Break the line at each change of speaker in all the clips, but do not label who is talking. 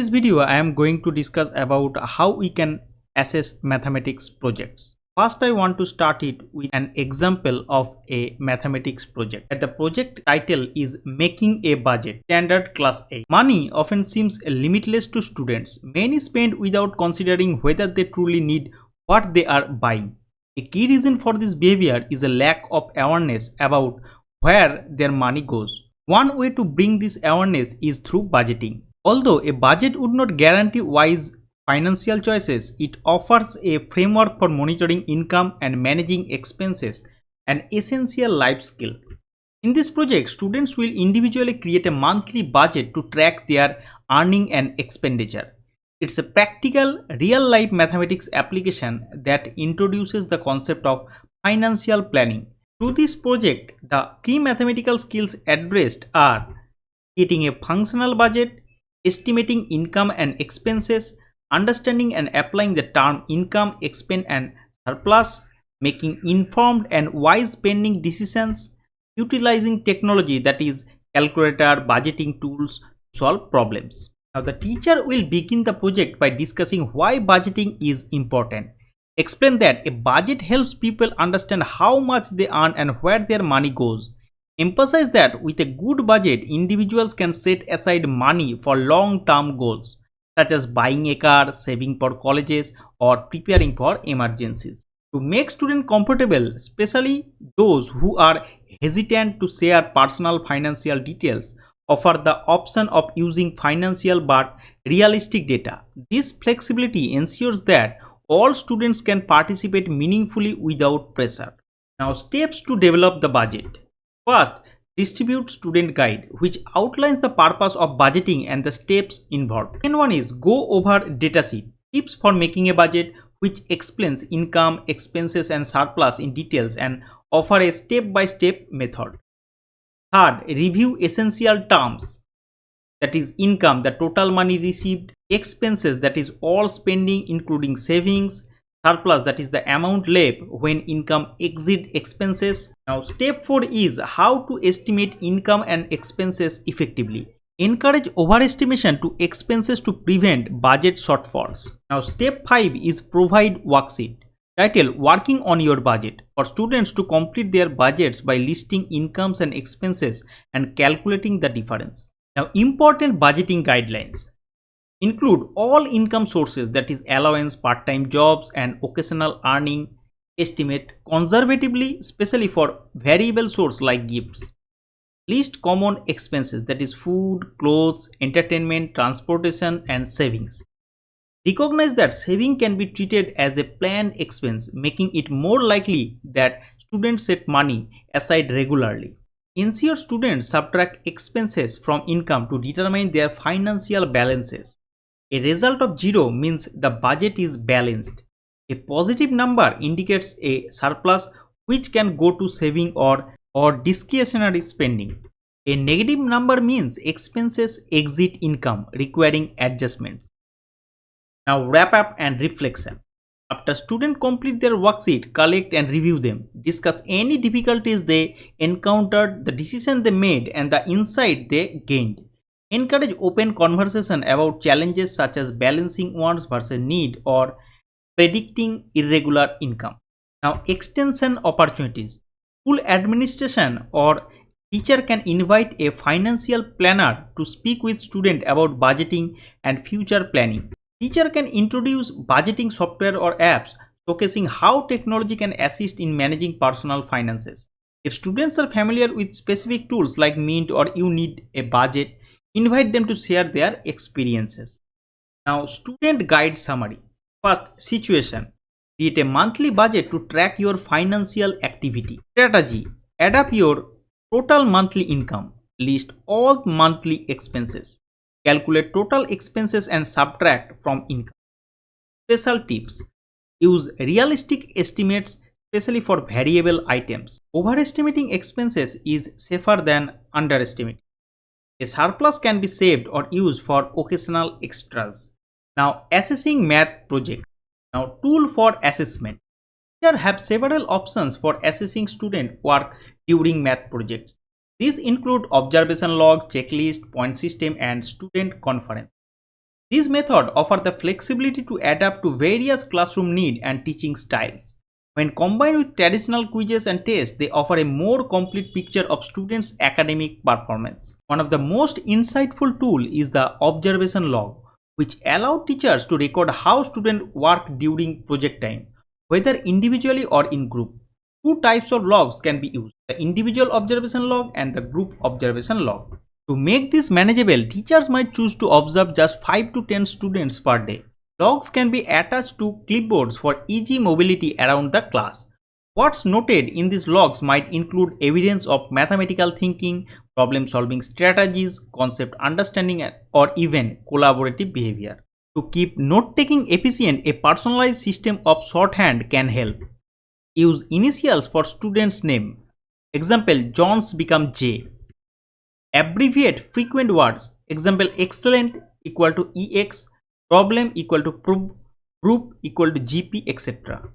this video, I am going to discuss about how we can assess mathematics projects. First, I want to start it with an example of a mathematics project. The project title is Making a Budget, Standard Class A. Money often seems limitless to students. Many spend without considering whether they truly need what they are buying. A key reason for this behavior is a lack of awareness about where their money goes. One way to bring this awareness is through budgeting. Although a budget would not guarantee wise financial choices, it offers a framework for monitoring income and managing expenses, an essential life skill. In this project, students will individually create a monthly budget to track their earning and expenditure. It's a practical, real-life mathematics application that introduces the concept of financial planning. Through this project, the key mathematical skills addressed are creating a functional budget, estimating income and expenses, understanding and applying the term income, expense and surplus, making informed and wise spending decisions, utilizing technology that is calculator, budgeting tools to solve problems. Now the teacher will begin the project by discussing why budgeting is important. Explain that a budget helps people understand how much they earn and where their money goes. Emphasize that with a good budget, individuals can set aside money for long-term goals, such as buying a car, saving for colleges, or preparing for emergencies. To make students comfortable, especially those who are hesitant to share personal financial details, offer the option of using financial but realistic data. This flexibility ensures that all students can participate meaningfully without pressure. Now, steps to develop the budget. First, distribute student guide, which outlines the purpose of budgeting and the steps involved. Second one is go over datasheet, tips for making a budget, which explains income, expenses and surplus in details and offer a step-by-step method. Third, review essential terms, that is income, the total money received, expenses, that is all spending including savings, surplus, that is the amount left when income exceeds expenses. Now step 4 is how to estimate income and expenses effectively. Encourage overestimation to expenses to prevent budget shortfalls. Now step 5 is provide worksheet. Title Working on Your Budget, for students to complete their budgets by listing incomes and expenses and calculating the difference. Now important budgeting guidelines include all income sources, that is allowance, part-time jobs and occasional earning. Estimate conservatively, especially for variable source like gifts. List common expenses, that is food, clothes, entertainment, transportation and savings. Recognize that saving can be treated as a planned expense, making it more likely that students set money aside regularly. Ensure students subtract expenses from income to determine their financial balances. A result of 0 means the budget is balanced. A positive number indicates a surplus which can go to saving or discretionary spending. A negative number means expenses exceed income, requiring adjustments. Now wrap up and reflection. After students complete their worksheet, collect and review them. Discuss any difficulties they encountered, the decision they made and the insight they gained. Encourage open conversation about challenges such as balancing wants versus need or predicting irregular income. Now extension opportunities. School administration or teacher can invite a financial planner to speak with students about budgeting and future planning. Teacher can introduce budgeting software or apps showcasing how technology can assist in managing personal finances. If students are familiar with specific tools like Mint or You Need a Budget, invite them to share their experiences. Now, student guide summary. First, situation. Create a monthly budget to track your financial activity. Strategy. Add up your total monthly income. List all monthly expenses. Calculate total expenses and subtract from income. Special tips. Use realistic estimates, especially for variable items. Overestimating expenses is safer than underestimating. A surplus can be saved or used for occasional extras. Now assessing math project. Now tool for assessment. Teachers have several options for assessing student work during math projects. These include observation log, checklist, point system and student conference. These methods offer the flexibility to adapt to various classroom needs and teaching styles. When combined with traditional quizzes and tests, they offer a more complete picture of students' academic performance. One of the most insightful tools is the observation log, which allows teachers to record how students work during project time, whether individually or in group. Two types of logs can be used, the individual observation log and the group observation log. To make this manageable, teachers might choose to observe just 5 to 10 students per day. Logs can be attached to clipboards for easy mobility around the class. What's noted in these logs might include evidence of mathematical thinking, problem-solving strategies, concept understanding, or even collaborative behavior. To keep note-taking efficient, a personalized system of shorthand can help. Use initials for student's name. Example, John's become J. Abbreviate frequent words. Example, excellent equal to EX, problem equal to group equal to GP, etc.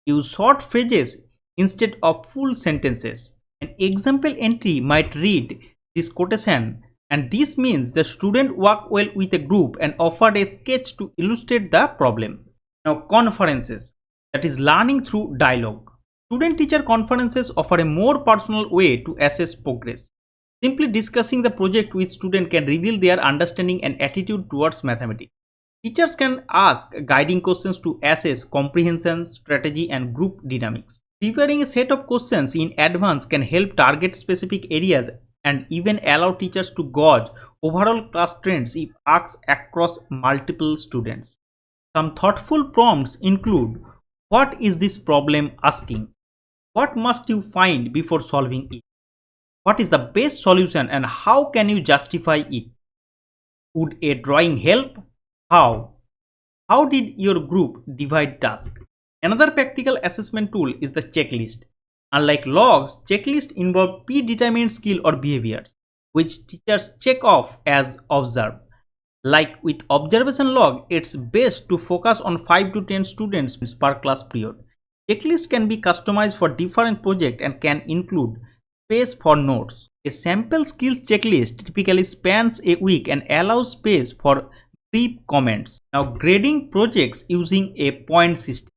Use short phrases instead of full sentences. An example entry might read this quotation, and this means the student worked well with a group and offered a sketch to illustrate the problem. Now, conferences, that is learning through dialogue. Student-teacher conferences offer a more personal way to assess progress. Simply discussing the project with students can reveal their understanding and attitude towards mathematics. Teachers can ask guiding questions to assess comprehension, strategy, and group dynamics. Preparing a set of questions in advance can help target specific areas and even allow teachers to gauge overall class trends if asked across multiple students. Some thoughtful prompts include: what is this problem asking? What must you find before solving it? What is the best solution and how can you justify it? Would a drawing help? How? How did your group divide tasks? Another practical assessment tool is the checklist. Unlike logs, checklists involve predetermined skill or behaviors, which teachers check off as observed. Like with observation log, it's best to focus on 5 to 10 students per class period. Checklists can be customized for different projects and can include space for notes. A sample skills checklist typically spans a week and allows space for brief comments. Now, grading projects using a point system.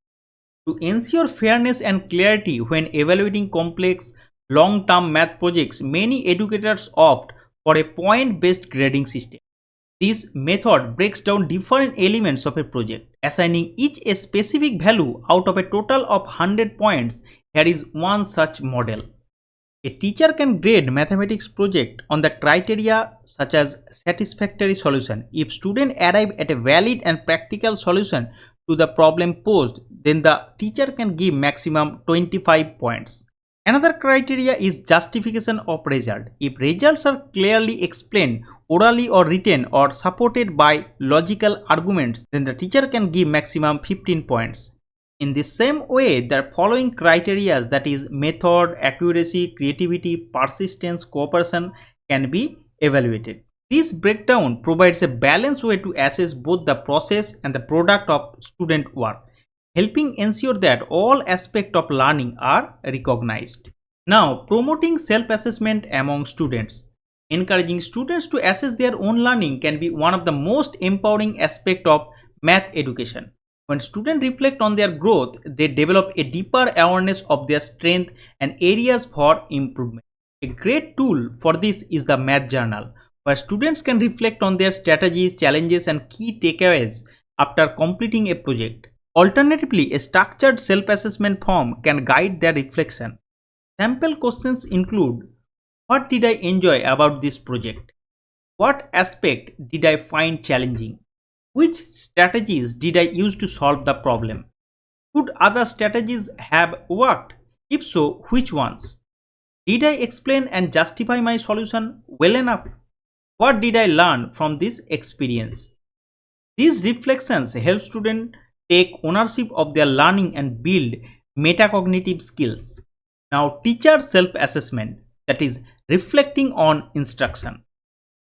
To ensure fairness and clarity when evaluating complex long-term math projects, many educators opt for a point-based grading system. This method breaks down different elements of a project, assigning each a specific value out of a total of 100 points. Here is one such model. A teacher can grade mathematics project on the criteria such as satisfactory solution. If students arrive at a valid and practical solution to the problem posed, then the teacher can give maximum 25 points. Another criteria is justification of result. If results are clearly explained orally or written or supported by logical arguments, then the teacher can give maximum 15 points. In the same way, the following criteria, that is method, accuracy, creativity, persistence, cooperation, can be evaluated. This breakdown provides a balanced way to assess both the process and the product of student work, helping ensure that all aspects of learning are recognized. Now, promoting self-assessment among students. Encouraging students to assess their own learning can be one of the most empowering aspects of math education. When students reflect on their growth, they develop a deeper awareness of their strengths and areas for improvement. A great tool for this is the Math Journal, where students can reflect on their strategies, challenges, and key takeaways after completing a project. Alternatively, a structured self-assessment form can guide their reflection. Sample questions include: what did I enjoy about this project? What aspect did I find challenging? Which strategies did I use to solve the problem? Could other strategies have worked? If so, which ones? Did I explain and justify my solution well enough? What did I learn from this experience? These reflections help students take ownership of their learning and build metacognitive skills. Now, teacher self-assessment, that is reflecting on instruction.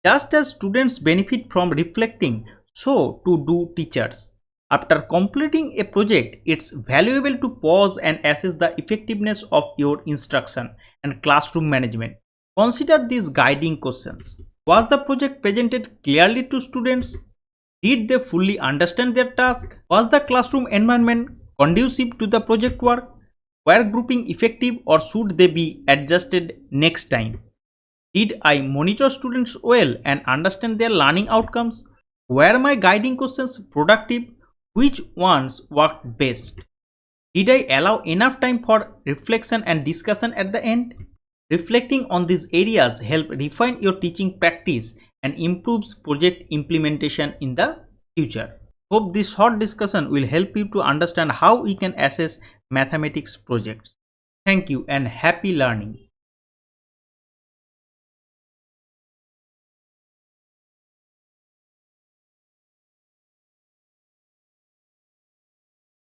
Just as students benefit from reflecting, so too do teachers. After completing a project, it's valuable to pause and assess the effectiveness of your instruction and classroom management. Consider these guiding questions. Was the project presented clearly to students? Did they fully understand their task? Was the classroom environment conducive to the project work? Were grouping effective or should they be adjusted next time? Did I monitor students well and understand their learning outcomes? Were my guiding questions productive? Which ones worked best? Did I allow enough time for reflection and discussion at the end? Reflecting on these areas help refine your teaching practice and improves project implementation in the future. Hope this short discussion will help you to understand how we can assess mathematics projects. Thank you and happy learning.